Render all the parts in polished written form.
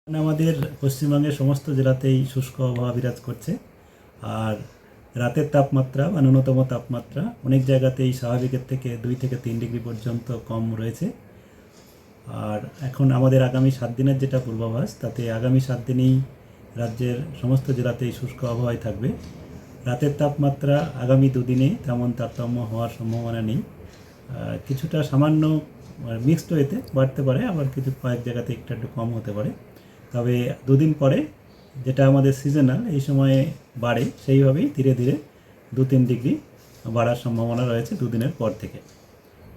আমাদের পশ্চিমবঙ্গের সমস্ত জেলাতেই শুষ্ক আবহাওয়া বিরাজ করছে। আর রাতের তাপমাত্রা বা ন্যূনতম তাপমাত্রা অনেক জায়গাতেই স্বাভাবিকের থেকে 2 থেকে 3 ডিগ্রি পর্যন্ত কম রয়েছে। আর এখন আমাদের আগামী 7 দিনের যেটা পূর্বাভাস, তাতে আগামী 7 দিনেই রাজ্যের সমস্ত জেলাতেই শুষ্ক আবহাওয়াই থাকবে। রাতের তাপমাত্রা আগামী 2 দিনে তেমন তারতম্য হওয়ার সম্ভাবনা নেই। কিছুটা সামান্য মিক্সড ওয়েতে বাড়তে পারে, আবার কিছু কয়েক জায়গাতে একটু কম হতে পারে। তবে 2 দিন পরে যেটা আমাদের সিজনাল, এই সময়ে বাড়ে, সেইভাবেই ধীরে ধীরে 2-3 ডিগ্রি বাড়ার সম্ভাবনা রয়েছে 2 দিনের পর থেকে।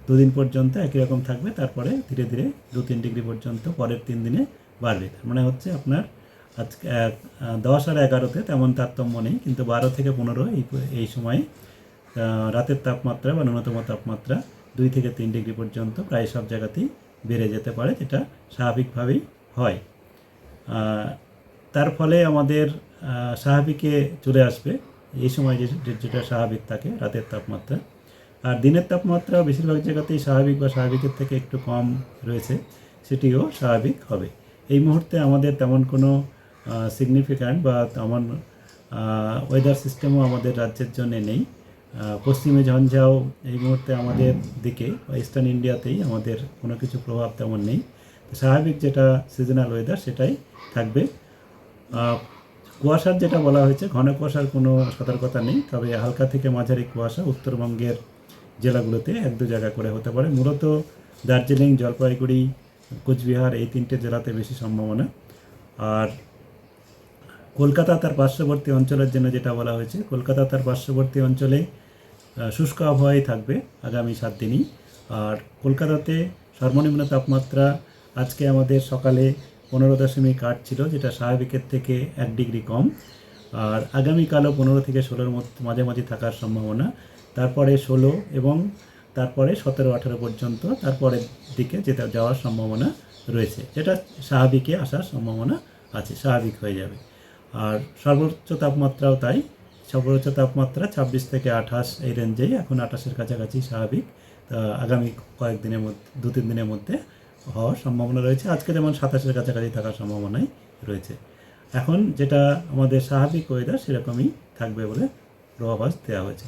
2 দিন পর্যন্ত একই রকম থাকবে, তারপরে ধীরে ধীরে 2-3 ডিগ্রি পর্যন্ত পরের 3 দিনে বাড়বে। তার মানে হচ্ছে আপনার আজকে 10 আর 11তে তেমন তারতম্য নেই, কিন্তু 12 থেকে 15 এই সময়ে রাতের তাপমাত্রা বা ন্যূনতম তাপমাত্রা 2 থেকে 3 ডিগ্রি পর্যন্ত প্রায় সব জায়গাতেই বেড়ে যেতে পারে, যেটা স্বাভাবিকভাবেই হয়। তার ফলে আমাদের স্বাভাবিকে চলে আসবে এই সময় যেটা স্বাভাবিক থাকে রাতের তাপমাত্রা। আর দিনের তাপমাত্রা বেশিরভাগ জায়গাতেই স্বাভাবিক বা স্বাভাবিকের থেকে একটু কম রয়েছে, সেটিও স্বাভাবিক হবে। এই মুহূর্তে আমাদের তেমন কোনো সিগনিফিক্যান্ট বা তেমন ওয়েদার সিস্টেমও আমাদের রাজ্যের জন্য নেই। পশ্চিমে ঝঞ্ঝাও এই মুহূর্তে আমাদের দিকে বা ইস্টার্ন ইন্ডিয়াতেই আমাদের কোনো কিছু প্রভাব তেমন নেই। স্বাভাবিক যেটা সিজনাল ওয়েদার সেটাই থাকবে। কুয়াশার যেটা বলা হয়েছে, ঘন কুয়াশার কোনো সতর্কতা নেই, তবে হালকা থেকে মাঝারি কুয়াশা উত্তরবঙ্গের জেলাগুলোতে 1-2 জায়গা করে হতে পারে। মূলত দার্জিলিং, জলপাইগুড়ি, কোচবিহার এই 3টে জেলাতে বেশি সম্ভাবনা। আর কলকাতা তার পার্শ্ববর্তী অঞ্চলের জন্য যেটা বলা হয়েছে, কলকাতা তার পার্শ্ববর্তী অঞ্চলে শুষ্ক আবহাওয়াই থাকবে আগামী 7 দিনই। আর কলকাতাতে সর্বনিম্ন তাপমাত্রা আজকে আমাদের সকালে 15.8 ছিল, যেটা স্বাভাবিকের থেকে 1 ডিগ্রি কম। আর আগামীকালও 15 থেকে 16-র মাঝামাঝি থাকার সম্ভাবনা। তারপরে 16 এবং তারপরে 17-18 পর্যন্ত তারপরের দিকে যাওয়ার সম্ভাবনা রয়েছে, যেটা স্বাভাবিকে আসার সম্ভাবনা আছে, স্বাভাবিক হয়ে যাবে। আর সর্বোচ্চ তাপমাত্রাও তাই, সর্বোচ্চ তাপমাত্রা 26 থেকে 28 এই রেঞ্জেই, এখন 28-এর কাছাকাছি স্বাভাবিক। আগামী কয়েকদিনের মধ্যে 2-3 দিনের মধ্যে হওয়ার সম্ভাবনা রয়েছে। আজকে যেমন 27-এর কাছাকাছি থাকার সম্ভাবনাই রয়েছে। এখন যেটা আমাদের স্বাভাবিক ওয়েদার সেরকমই থাকবে বলে পূর্বাভাস দেওয়া হয়েছে।